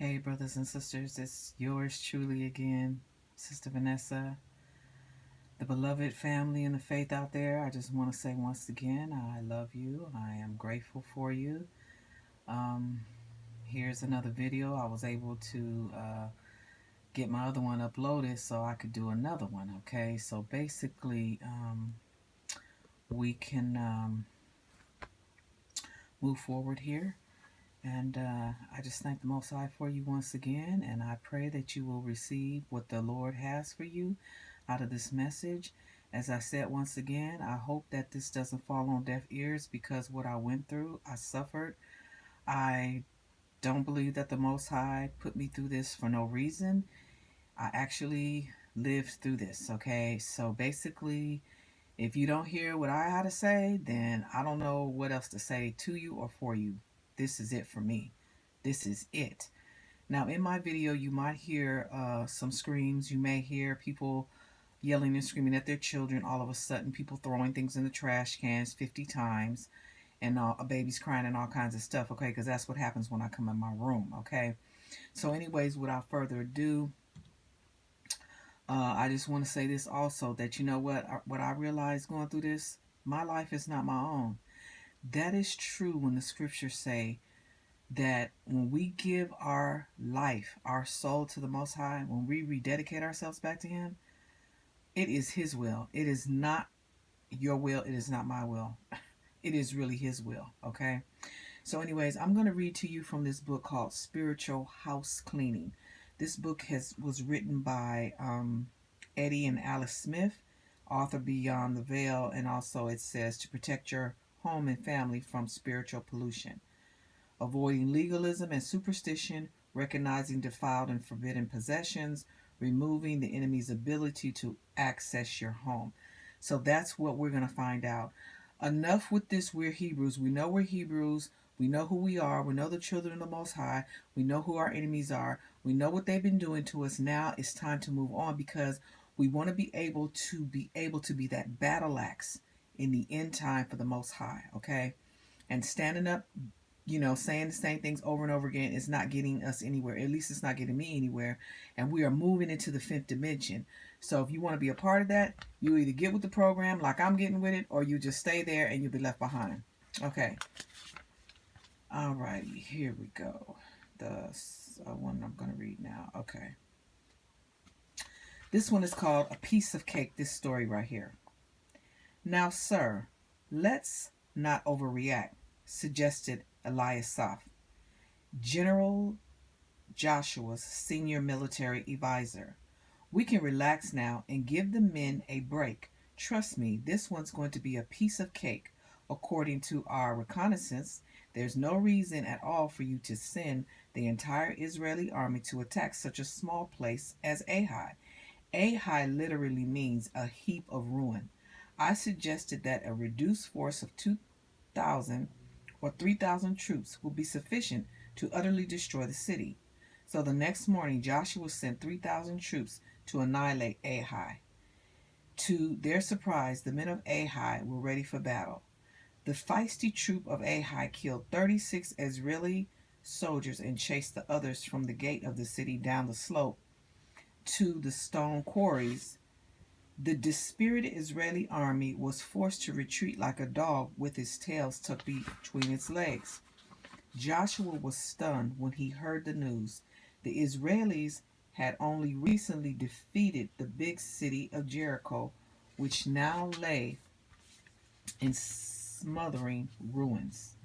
Hey, brothers and sisters, it's yours truly again, Sister Vanessa, the beloved family and the faith out there. I just want to say once again, I love you. I am grateful for you. Um, Here's another video. I was able to get my other one uploaded so I could do another one, okay? So basically, we can move forward here. And I just thank the Most High for you once again, and I pray that you will receive what the Lord has for you out of this message. As I said once again, I hope that this doesn't fall on deaf ears because what I went through, I suffered. I don't believe that the Most High put me through this for no reason. I actually lived through this, okay? So basically, if you don't hear what I had to say, then I don't know what else to say to you or for you. This is it for me. This is it. Now, in my video, you might hear some screams. You may hear people yelling and screaming at their children. All of a sudden, people throwing things in the trash cans 50 times, and a baby's crying and all kinds of stuff, okay? Because that's what happens when I come in my room, okay? So anyways, without further ado, I just want to say this also, that you know what I realized going through this? My life is not my own. That is true when the scriptures say that when we give our life, our soul to the Most High, when we rededicate ourselves back to Him, it is His will. It is not your will. It is not my will. It is really His will, okay? So anyways, I'm going to read to you from this book called Spiritual House Cleaning. This book was written by Eddie and Alice Smith, author Beyond the Veil, and also it says to protect your home and family from spiritual pollution, avoiding legalism and superstition, recognizing defiled and forbidden possessions, removing the enemy's ability to access your home. So that's what we're going to find out. Enough with this. We're Hebrews. We know we're Hebrews. We know who we are. We know the children of the Most High. We know who our enemies are. We know what they've been doing to us. Now it's time to move on because we want to be that battle axe in the end time for the Most High, okay? And standing up, saying the same things over and over again is not getting us anywhere. At least it's not getting me anywhere. And we are moving into the fifth dimension. So if you want to be a part of that, you either get with the program like I'm getting with it, or you just stay there and you'll be left behind. Okay. Alrighty, here we go. The one I'm going to read now. Okay. This one is called A Piece of Cake, this story right here. Now, sir, let's not overreact, suggested Eliasaph, General Joshua's senior military advisor. We can relax now and give the men a break. Trust me, this one's going to be a piece of cake. According to our reconnaissance, there's no reason at all for you to send the entire Israeli army to attack such a small place as Ai. Ai literally means a heap of ruin. I suggested that a reduced force of 2,000 or 3,000 troops will be sufficient to utterly destroy the city. So the next morning, Joshua sent 3,000 troops to annihilate Ai. To their surprise, the men of Ai were ready for battle. The feisty troop of Ai killed 36 Israeli soldiers and chased the others from the gate of the city down the slope to the stone quarries. The dispirited Israeli army was forced to retreat like a dog with its tail tucked between its legs. Joshua was stunned when he heard the news. The Israelis had only recently defeated the big city of Jericho, which now lay in smothering ruins.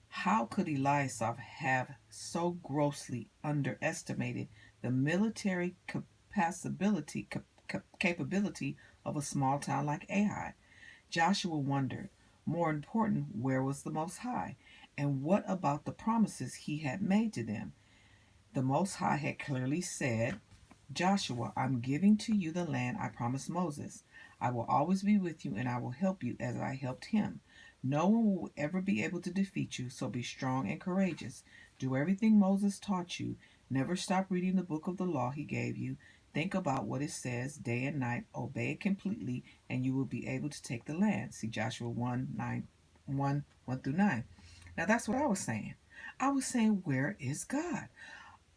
How could Eliasaph have so grossly underestimated the military capability of a small town like Ai? Joshua wondered. More important, where was the Most High? And what about the promises he had made to them? The Most High had clearly said, Joshua, I'm giving to you the land I promised Moses. I will always be with you and I will help you as I helped him. No one will ever be able to defeat you, so be strong and courageous. Do everything Moses taught you. Never stop reading the book of the law he gave you. Think about what it says day and night. Obey it completely, and you will be able to take the land. See Joshua 1 through 9. Now that's what I was saying. I was saying, where is God?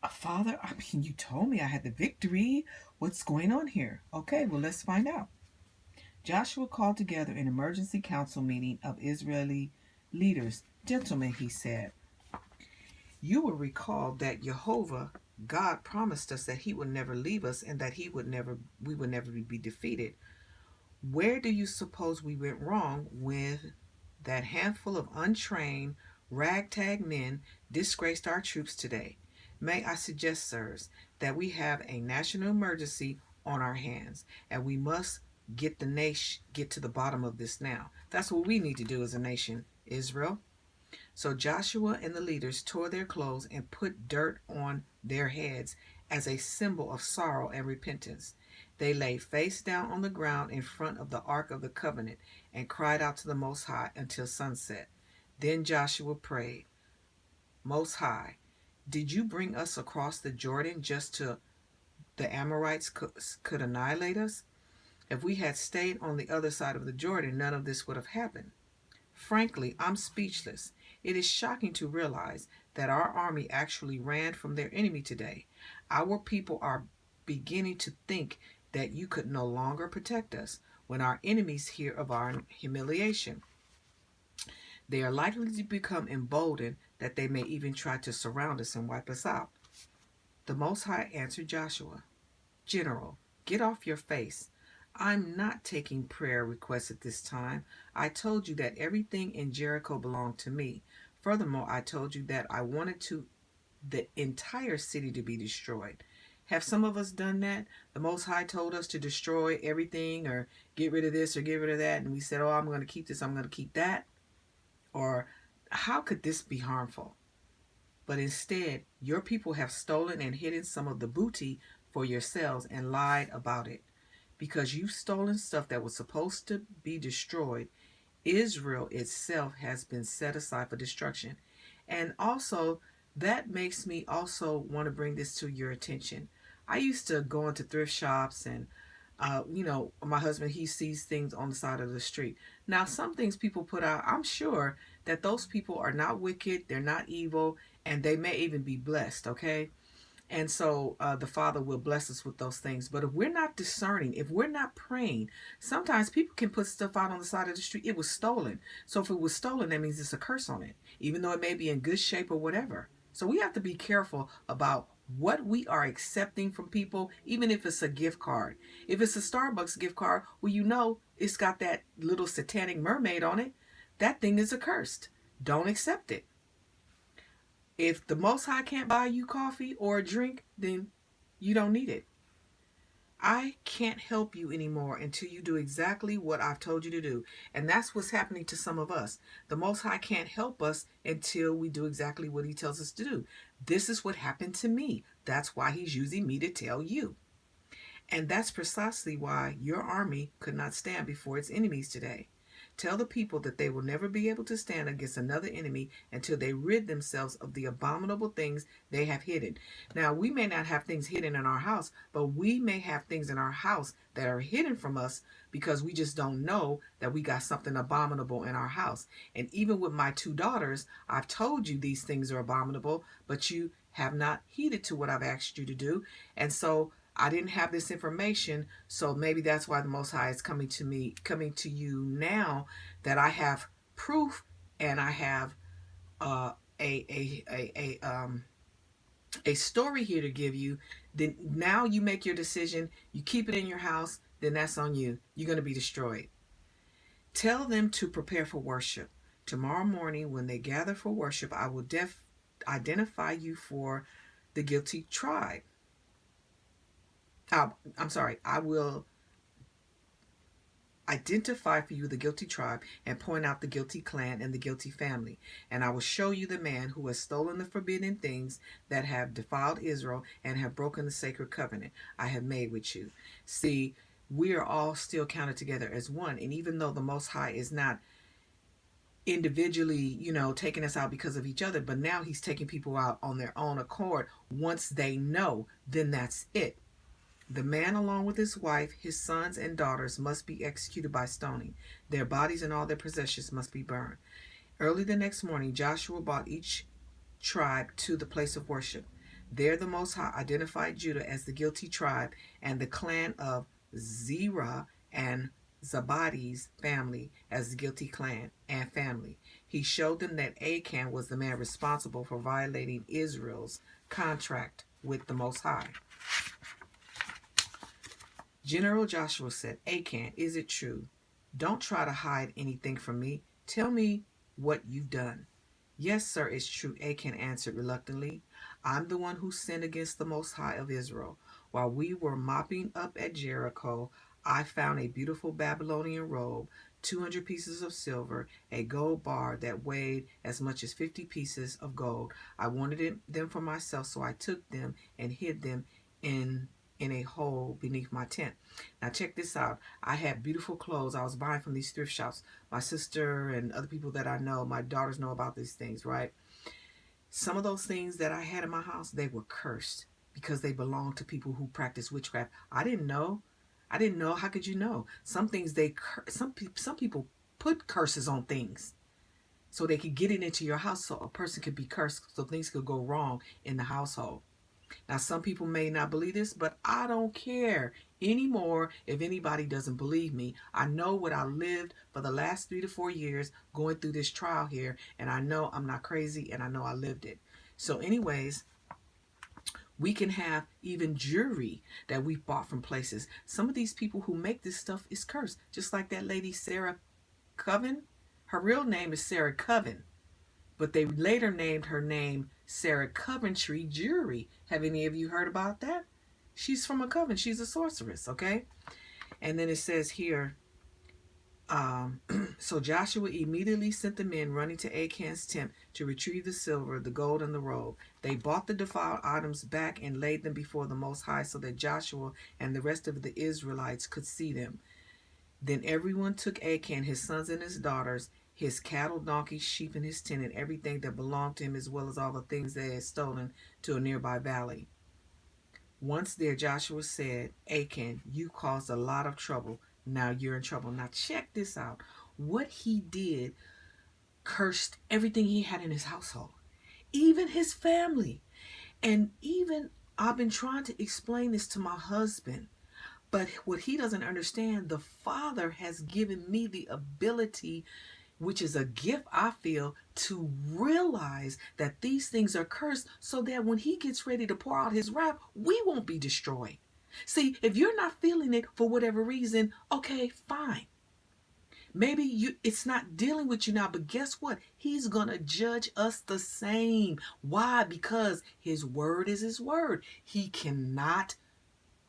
Father, I mean, you told me I had the victory. What's going on here? Okay, well, let's find out. Joshua called together an emergency council meeting of Israeli leaders. Gentlemen, he said, you will recall that Jehovah, God, promised us that he would never leave us and that we would never be defeated. Where do you suppose we went wrong with that handful of untrained, ragtag men disgraced our troops today? May I suggest, sirs, that we have a national emergency on our hands, and we must get to the bottom of this now. That's what we need to do as a nation, Israel. So Joshua and the leaders tore their clothes and put dirt on their heads as a symbol of sorrow and repentance. They lay face down on the ground in front of the Ark of the Covenant and cried out to the Most High until sunset. Then Joshua prayed, Most High, did you bring us across the Jordan just to the Amorites could annihilate us? If we had stayed on the other side of the Jordan, none of this would have happened. Frankly, I'm speechless. It is shocking to realize that our army actually ran from their enemy today. Our people are beginning to think that you could no longer protect us. When our enemies hear of our humiliation, they are likely to become emboldened that they may even try to surround us and wipe us out. The Most High answered Joshua, General, get off your face. I'm not taking prayer requests at this time. I told you that everything in Jericho belonged to me. Furthermore, I told you that I wanted the entire city to be destroyed. Have some of us done that? The Most High told us to destroy everything or get rid of this or get rid of that, and we said, oh, I'm going to keep this, I'm going to keep that. Or how could this be harmful? But instead, your people have stolen and hidden some of the booty for yourselves and lied about it. Because you've stolen stuff that was supposed to be destroyed, Israel itself has been set aside for destruction. And also, that makes me also want to bring this to your attention. I used to go into thrift shops and my husband, he sees things on the side of the street. Now, some things people put out, I'm sure that those people are not wicked, they're not evil, and they may even be blessed, okay? And so the Father will bless us with those things. But if we're not discerning, if we're not praying, sometimes people can put stuff out on the side of the street. It was stolen. So if it was stolen, that means it's a curse on it, even though it may be in good shape or whatever. So we have to be careful about what we are accepting from people, even if it's a gift card. If it's a Starbucks gift card, well, you know it's got that little satanic mermaid on it. That thing is accursed. Don't accept it. If the Most High can't buy you coffee or a drink, then you don't need it. I can't help you anymore until you do exactly what I've told you to do. And that's what's happening to some of us. The Most High can't help us until we do exactly what he tells us to do. This is what happened to me. That's why he's using me to tell you. And that's precisely why your army could not stand before its enemies today. Tell the people that they will never be able to stand against another enemy until they rid themselves of the abominable things they have hidden. Now, we may not have things hidden in our house, but we may have things in our house that are hidden from us because we just don't know that we got something abominable in our house. And even with my two daughters, I've told you these things are abominable, but you have not heeded to what I've asked you to do. And so I didn't have this information, so maybe that's why the Most High is coming to you now that I have proof and I have uh, a story here to give you. Then now you make your decision. You keep it in your house. Then that's on you. You're going to be destroyed. Tell them to prepare for worship. Tomorrow morning, when they gather for worship, I will identify you for the guilty tribe. I will identify for you the guilty tribe and point out the guilty clan and the guilty family. And I will show you the man who has stolen the forbidden things that have defiled Israel and have broken the sacred covenant I have made with you. See, we are all still counted together as one. And even though the Most High is not individually, taking us out because of each other, but now he's taking people out on their own accord. Once they know, then that's it. The man, along with his wife, his sons, and daughters, must be executed by stoning. Their bodies and all their possessions must be burned. Early the next morning, Joshua brought each tribe to the place of worship. There the Most High identified Judah as the guilty tribe and the clan of Zerah and Zabadi's family as the guilty clan and family. He showed them that Achan was the man responsible for violating Israel's contract with the Most High. General Joshua said, Achan, is it true? Don't try to hide anything from me. Tell me what you've done. Yes, sir, it's true, Achan answered reluctantly. I'm the one who sinned against the Most High of Israel. While we were mopping up at Jericho, I found a beautiful Babylonian robe, 200 pieces of silver, a gold bar that weighed as much as 50 pieces of gold. I wanted them for myself, so I took them and hid them in a hole beneath my tent. Now check this out. I had beautiful clothes I was buying from these thrift shops. My sister and other people that I know, my daughters know about these things, right? Some of those things that I had in my house, they were cursed because they belonged to people who practice witchcraft. I didn't know. How could you know? Some things some people put curses on things so they could get it into your house, so a person could be cursed, so things could go wrong in the household. Now, some people may not believe this, but I don't care anymore if anybody doesn't believe me. I know what I lived for the last 3 to 4 years going through this trial here, and I know I'm not crazy, and I know I lived it. So anyways, we can have even jewelry that we bought from places. Some of these people who make this stuff is cursed, just like that lady Sarah Coven. Her real name is Sarah Coven, but they later named her name Sarah Coventry Jewelry. Have any of you heard about that? She's from a coven. She's a sorceress, okay? And then it says here, so Joshua immediately sent the men running to Achan's tent to retrieve the silver, the gold, and the robe. They brought the defiled items back and laid them before the Most High so that Joshua and the rest of the Israelites could see them. Then everyone took Achan, his sons and his daughters, his cattle, donkeys, sheep, and his tent, and everything that belonged to him, as well as all the things they had stolen, to a nearby valley. Once there, Joshua said, Achan, you caused a lot of trouble. Now you're in trouble. Now check this out. What he did cursed everything he had in his household, even his family. And even I've been trying to explain this to my husband. But what he doesn't understand, the Father has given me the ability, which is a gift, I feel, to realize that these things are cursed so that when he gets ready to pour out his wrath, we won't be destroyed. See, if you're not feeling it for whatever reason, okay, fine. Maybe it's not dealing with you now, but guess what? He's going to judge us the same. Why? Because his word is his word. He cannot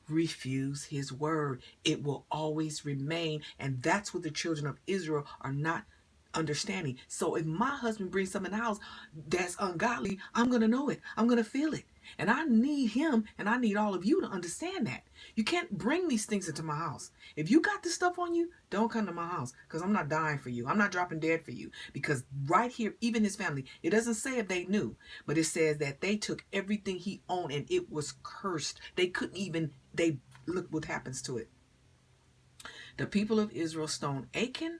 refuse his word. It will always remain, and that's what the children of Israel are not understanding. So if my husband brings something in the house that's ungodly, I'm going to know it. I'm going to feel it. And I need him, and I need all of you to understand that. You can't bring these things into my house. If you got this stuff on you, don't come to my house, because I'm not dying for you. I'm not dropping dead for you. Because right here, even his family, it doesn't say if they knew, but it says that they took everything he owned, and it was cursed. They couldn't even, look what happens to it. The people of Israel stoned Achan